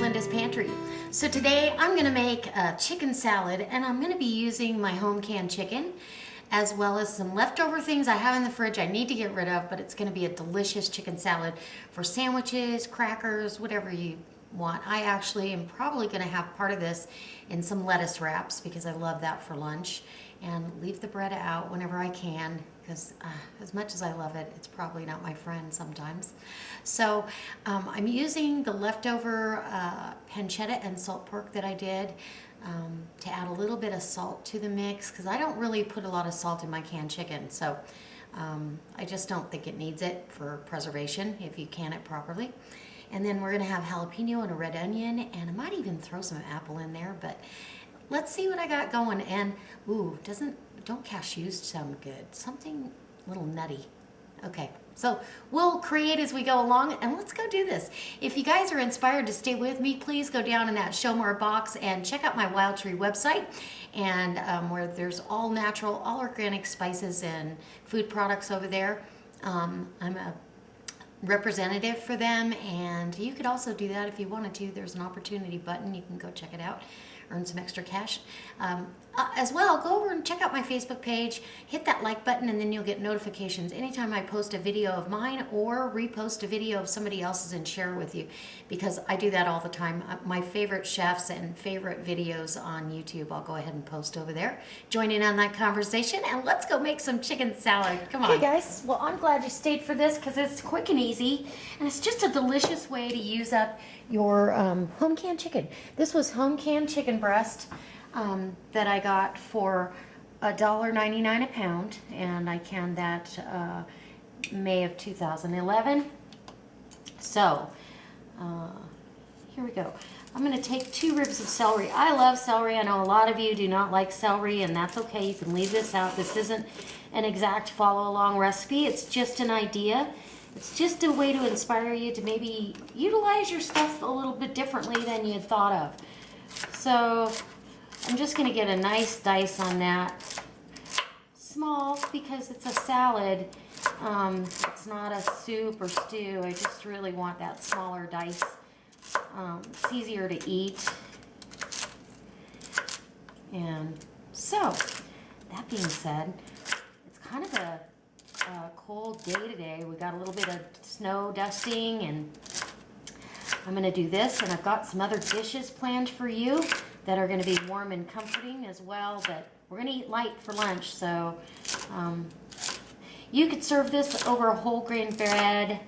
Linda's Pantry. So today I'm going to make a chicken salad, and I'm going to be using my home canned chicken as well as some leftover things I have in the fridge I need to get rid of, but it's going to be a delicious chicken salad for sandwiches, crackers, whatever you want. I actually am probably going to have part of this in some lettuce wraps because I love that for lunch, and leave the bread out whenever I can because as much as I love it, it's probably not my friend sometimes. So I'm using the leftover pancetta and salt pork that I did to add a little bit of salt to the mix because I don't really put a lot of salt in my canned chicken. So I just don't think it needs it for preservation if you can it properly. And then we're gonna have jalapeno and a red onion, and I might even throw some apple in there, but let's see what I got going. And ooh, don't cashews sound good? Something a little nutty. Okay, so we'll create as we go along, and let's go do this. If you guys are inspired to stay with me, please go down in that show more box and check out my Wild Tree website, and where there's all natural, all organic spices and food products over there. I'm a representative for them, and you could also do that if you wanted to. There's an opportunity button, you can go check it out, earn some extra cash. As well, go over and check out my Facebook page, hit that like button, and then you'll get notifications anytime I post a video of mine or repost a video of somebody else's and share it with you, because I do that all the time. My favorite chefs and favorite videos on YouTube, I'll go ahead and post over there. Join in on that conversation, and let's go make some chicken salad. Come on. Okay guys, well, I'm glad you stayed for this because it's quick and easy, and it's just a delicious way to use up your home canned chicken. This was home canned chicken breast that I got for $1.99 a pound, and I canned that May of 2011. So here we go. I'm going to take 2 ribs of celery. I love celery. I know a lot of you do not like celery, and that's okay. You can leave this out. This isn't an exact follow-along recipe. It's just an idea. It's just a way to inspire you to maybe utilize your stuff a little bit differently than you had thought of. So I'm just going to get a nice dice on that. Small because it's a salad. It's not a soup or stew. I just really want that smaller dice. It's easier to eat. And so, that being said, it's kind of a cold day today. We got a little bit of snow dusting, and I'm going to do this, and I've got some other dishes planned for you that are going to be warm and comforting as well, but we're going to eat light for lunch. So you could serve this over a whole grain bread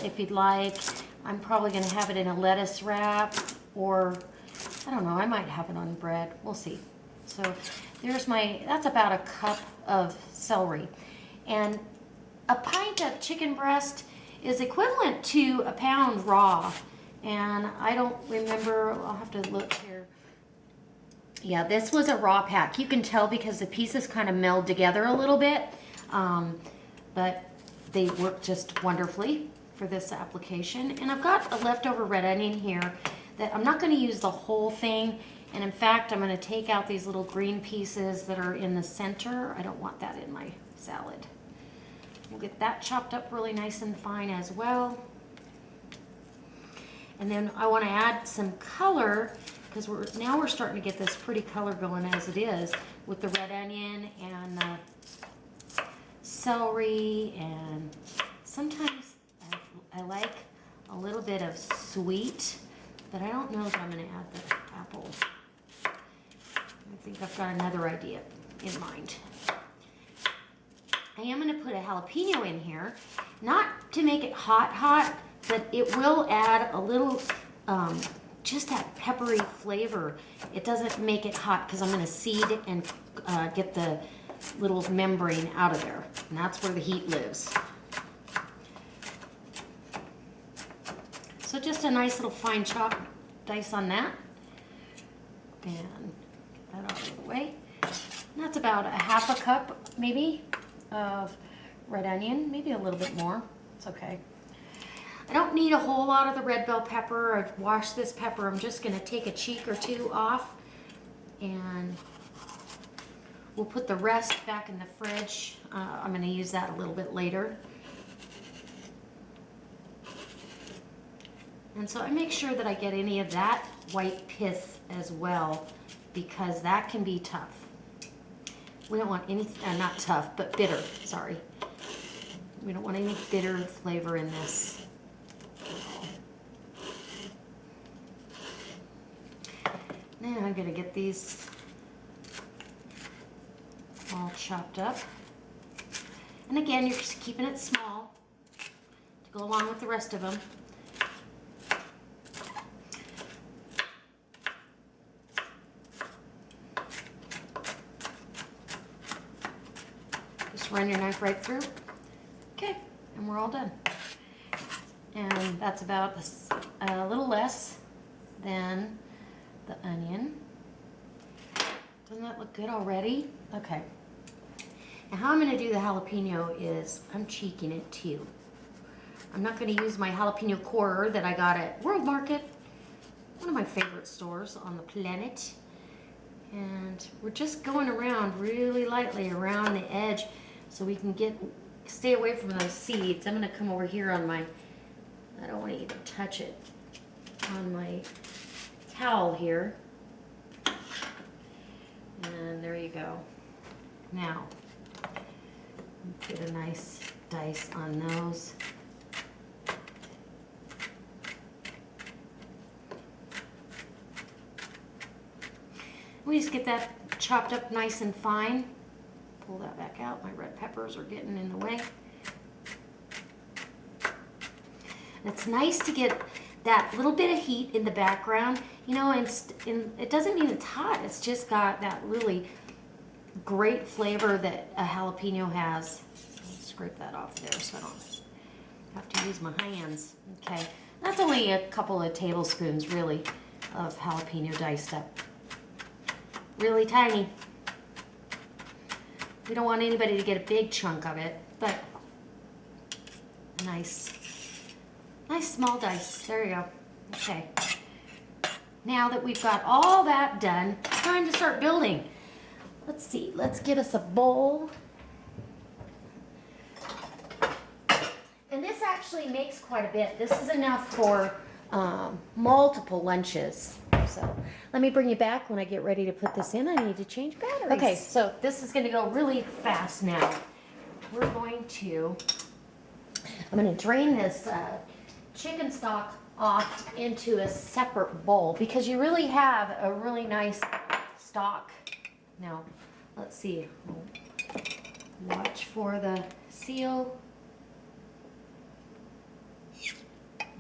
if you'd like. I'm probably going to have it in a lettuce wrap, or I don't know, I might have it on bread. We'll see. So there's that's about a cup of celery. And a pint of chicken breast is equivalent to a pound raw. And I don't remember, I'll have to look here. Yeah, this was a raw pack. You can tell because the pieces kind of meld together a little bit, but they work just wonderfully for this application. And I've got a leftover red onion here that I'm not going to use the whole thing. And in fact, I'm going to take out these little green pieces that are in the center. I don't want that in my salad. We'll get that chopped up really nice and fine as well. And then I want to add some color, because now we're starting to get this pretty color going as it is with the red onion and the celery, and sometimes I like a little bit of sweet, but I don't know if I'm going to add the apple. I think I've got another idea in mind. I am going to put a jalapeno in here, not to make it hot, but it will add a little just that peppery flavor. It doesn't make it hot because I'm going to seed and get the little membrane out of there, and that's where the heat lives. So just a nice little fine chop dice on that, and get that out of the way. And that's about a half a cup maybe of red onion, maybe a little bit more. It's okay. I don't need a whole lot of the red bell pepper. I've washed this pepper. I'm just going to take a cheek or 2 off, and we'll put the rest back in the fridge. I'm going to use that a little bit later. And so I make sure that I get any of that white pith as well, because that can be tough. We don't want any, not tough, but bitter, sorry. We don't want any bitter flavor in this. Now I'm gonna get these all chopped up. And again, you're just keeping it small to go along with the rest of them. Just run your knife right through. Okay, and we're all done. And that's about a little less than the onion. Doesn't that look good already? Okay. Now how I'm going to do the jalapeno is I'm cheeking it too. I'm not going to use my jalapeno quarter that I got at World Market, one of my favorite stores on the planet. And we're just going around really lightly around the edge so we can stay away from those seeds. I'm going to come over here on my, I don't want to even touch it, on my towel here. And there you go. Now, put a nice dice on those. We just get that chopped up nice and fine. Pull that back out. My red peppers are getting in the way. It's nice to get that little bit of heat in the background, you know, and it doesn't mean it's hot. It's just got that really great flavor that a jalapeno has. Scrape that off there so I don't have to use my hands. Okay, that's only a couple of tablespoons really of jalapeno diced up. Really tiny. We don't want anybody to get a big chunk of it, but nice small dice. There you go. Okay. Now that we've got all that done, it's time to start building. Let's see. Let's get us a bowl. And this actually makes quite a bit. This is enough for multiple lunches. So let me bring you back when I get ready to put this in. I need to change batteries. Okay, so this is going to go really fast now. I'm going to drain this chicken stock off into a separate bowl because you really have a really nice stock. Now, let's see. Watch for the seal.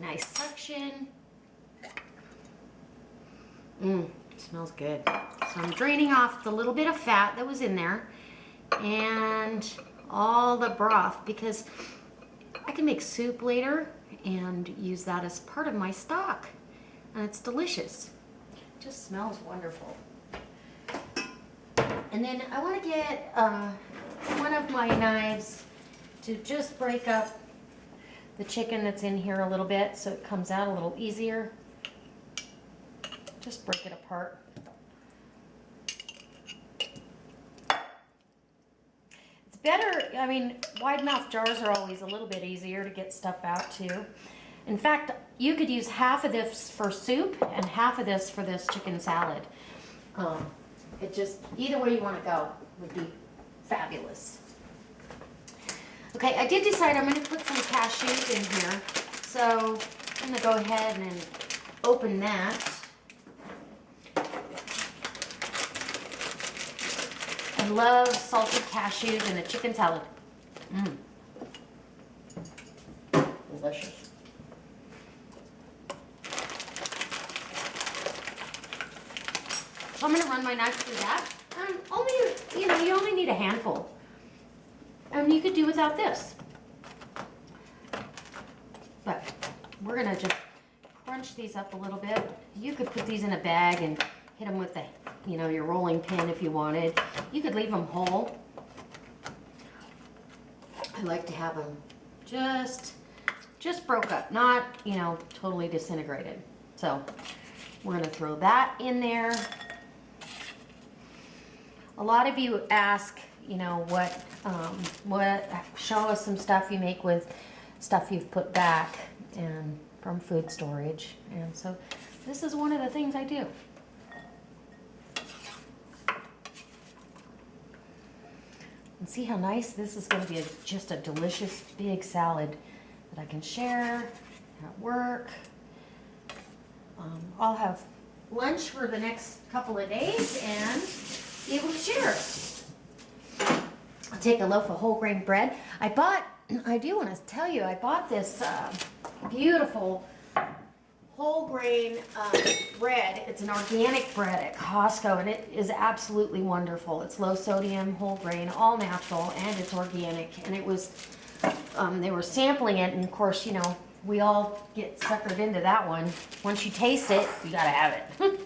Nice suction. Smells good. So I'm draining off the little bit of fat that was in there and all the broth because I can make soup later and use that as part of my stock. And it's delicious. It just smells wonderful. And then I want to get one of my knives to just break up the chicken that's in here a little bit so it comes out a little easier. Just break it apart. It's better, I mean, wide mouth jars are always a little bit easier to get stuff out too. In fact, you could use half of this for soup and half of this for this chicken salad. It just, either way you want to go would be fabulous. Okay, I did decide I'm going to put some cashews in here. So I'm going to go ahead and open that. I love salted cashews in a chicken salad. Delicious. So I'm going to run my knife through that. You only need a handful. And you could do without this. But we're going to just crunch these up a little bit. You could put these in a bag and hit them with your rolling pin if you wanted. You could leave them whole. I like to have them just broke up, not, totally disintegrated. So we're going to throw that in there. A lot of you ask, show us some stuff you make with stuff you've put back. And from food storage. And so this is one of the things I do. And see how nice this is going to be, just a delicious big salad that I can share at work. I'll have lunch for the next couple of days and be able to share. I'll take a loaf of whole grain bread. I do want to tell you, I bought this beautiful whole grain bread. It's an organic bread at Costco, and it is absolutely wonderful. It's low sodium, whole grain, all natural, and it's organic. And it was, they were sampling it, and of course, you know, we all get suckered into that one. Once you taste it, you gotta have it.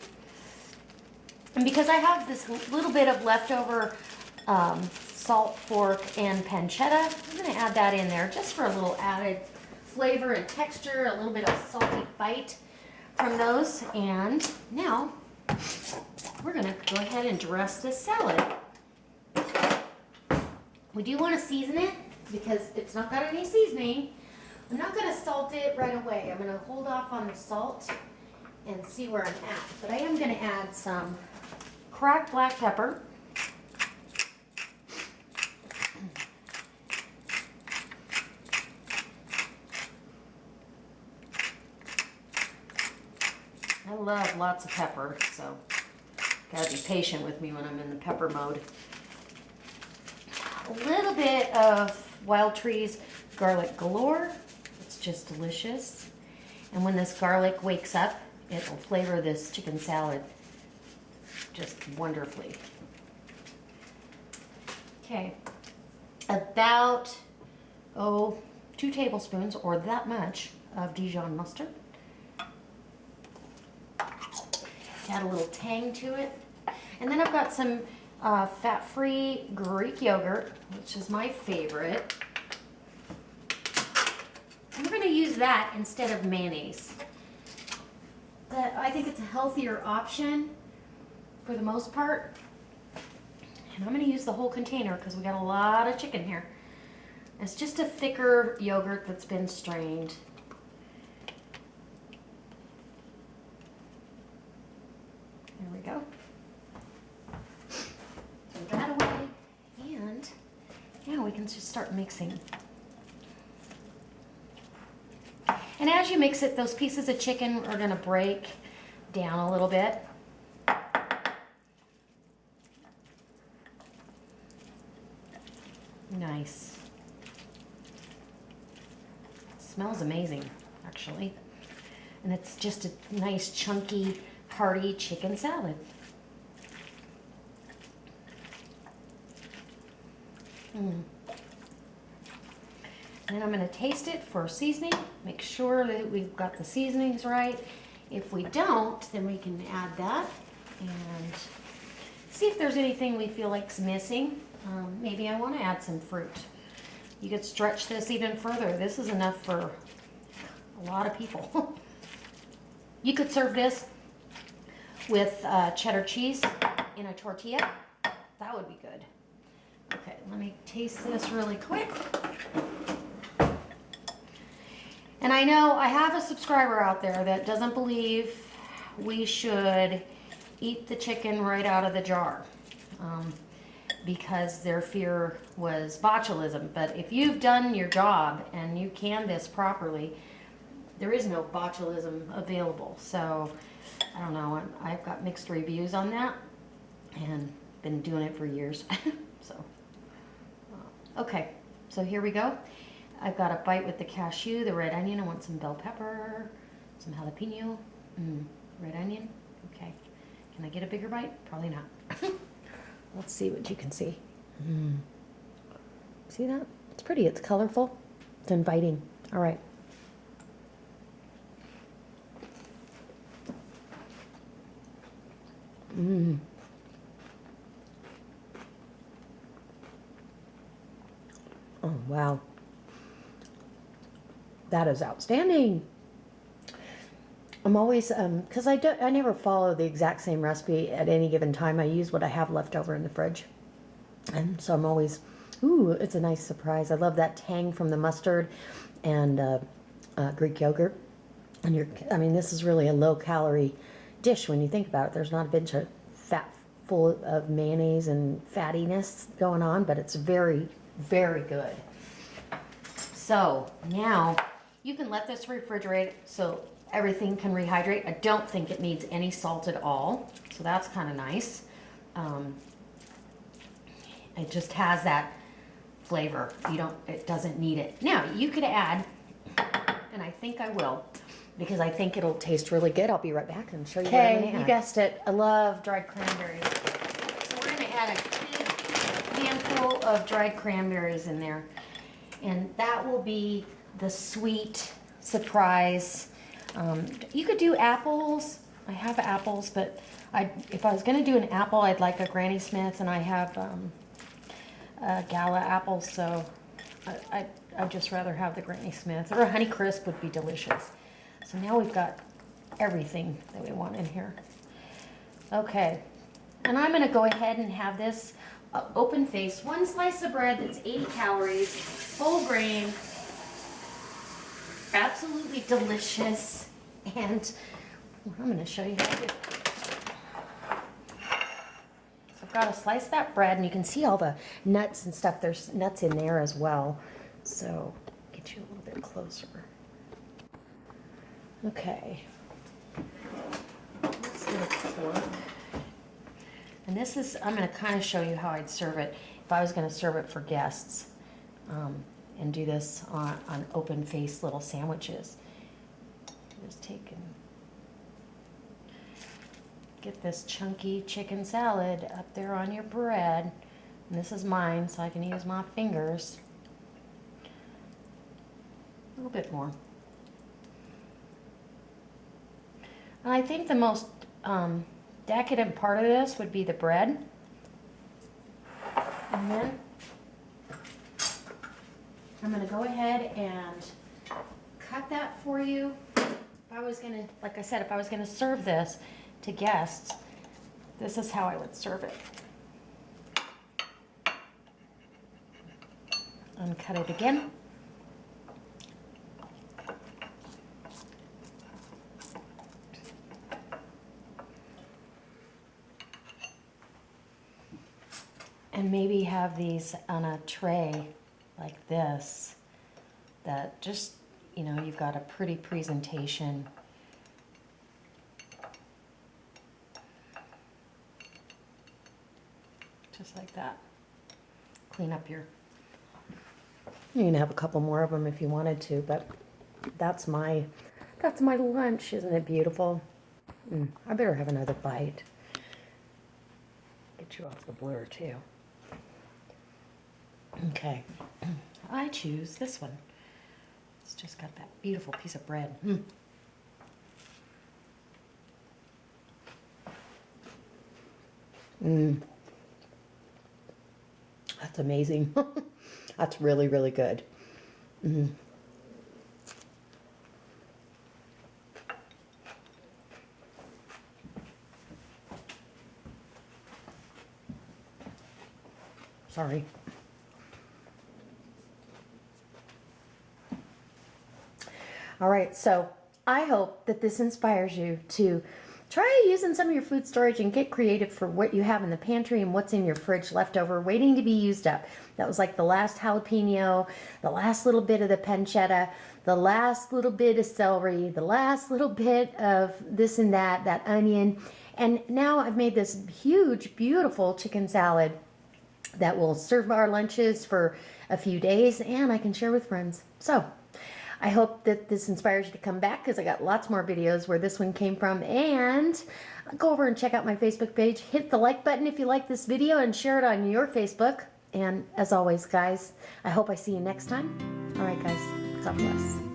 And because I have this little bit of leftover salt pork and pancetta, I'm gonna add that in there just for a little added flavor and texture, a little bit of salty bite from those. And now we're gonna go ahead and dress this salad. We do want to season it because it's not got any seasoning. I'm not gonna salt it right away. I'm gonna hold off on the salt and see where I'm at. But I am gonna add some cracked black pepper. I love lots of pepper, so gotta be patient with me when I'm in the pepper mode. A little bit of Wild Tree's Garlic Galore. It's just delicious. And when this garlic wakes up, it will flavor this chicken salad just wonderfully. Okay, about 2 tablespoons or that much of Dijon mustard. Add a little tang to it. And then I've got some fat-free Greek yogurt, which is my favorite. And we're going to use that instead of mayonnaise. I think it's a healthier option for the most part. And I'm going to use the whole container because we got a lot of chicken here. It's just a thicker yogurt that's been strained. There we go. Throw that away. And now we can just start mixing. And as you mix it, those pieces of chicken are going to break down a little bit. Nice. It smells amazing, actually. And it's just a nice, chunky, hearty chicken salad. And then I'm going to taste it for seasoning. Make sure that we've got the seasonings right. If we don't, then we can add that and see if there's anything we feel like's missing. Maybe I want to add some fruit. You could stretch this even further. This is enough for a lot of people. You could serve this with cheddar cheese in a tortilla. That would be good. Okay, let me taste this really quick. And I know I have a subscriber out there that doesn't believe we should eat the chicken right out of the jar because their fear was botulism. But if you've done your job and you can this properly, there is no botulism available. So I don't know, I've got mixed reviews on that and been doing it for years. So, okay, so here we go. I've got a bite with the cashew, the red onion. I want some bell pepper, some jalapeno, red onion. Okay, can I get a bigger bite? Probably not. Let's see what you can see. See that? It's pretty, it's colorful, it's inviting. All right. Oh, wow. That is outstanding. I'm always, because I never follow the exact same recipe at any given time. I use what I have left over in the fridge. And so I'm always, ooh, it's a nice surprise. I love that tang from the mustard and Greek yogurt. And I mean, this is really a low calorie dish when you think about it. There's not a bunch of fat full of mayonnaise and fattiness going on, but it's very, very good. So now you can let this refrigerate so everything can rehydrate. I don't think it needs any salt at all, so that's kind of nice. It just has that flavor. It doesn't need it. Now you could add, and I think I will, because I think it'll taste really good. I'll be right back and show you what I'm gonna add. Okay, you guessed it. I love dried cranberries. So we're gonna add a handful of dried cranberries in there. And that will be the sweet surprise. You could do apples. I have apples, but if I was gonna do an apple, I'd like a Granny Smith, and I have a Gala apple, so I'd just rather have the Granny Smith, or a Honey Crisp would be delicious. So now we've got everything that we want in here. Okay, and I'm gonna go ahead and have this open face, one slice of bread that's 80 calories, whole grain, absolutely delicious, and I'm gonna show you how to do it. So I've got to slice that bread, and you can see all the nuts and stuff. There's nuts in there as well. So get you a little bit closer. Okay, let's get a fork. And this is, I'm going to kind of show you how I'd serve it if I was going to serve it for guests, and do this on open face little sandwiches. Just take and get this chunky chicken salad up there on your bread. And this is mine, so I can use my fingers. A little bit more. And I think the most decadent part of this would be the bread. And then I'm going to go ahead and cut that for you. If I was going to, like I said, if I was going to serve this to guests, this is how I would serve it. And cut it again. And maybe have these on a tray like this, that just, you know, you've got a pretty presentation. Just like that. Clean up your... You can have a couple more of them if you wanted to, but that's my lunch. Isn't it beautiful? I better have another bite. Get you off the blur too. Okay, I choose this one. It's just got that beautiful piece of bread. That's amazing. That's really, really good. Sorry. All right, so I hope that this inspires you to try using some of your food storage and get creative for what you have in the pantry and what's in your fridge left over, waiting to be used up. That was like the last jalapeno, the last little bit of the pancetta, the last little bit of celery, the last little bit of this and that onion. And now I've made this huge, beautiful chicken salad that will serve our lunches for a few days, and I can share with friends. So I hope that this inspires you to come back, because I got lots more videos where this one came from. And go over and check out my Facebook page. Hit the like button if you like this video, and share it on your Facebook. And as always, guys, I hope I see you next time. All right, guys, God bless.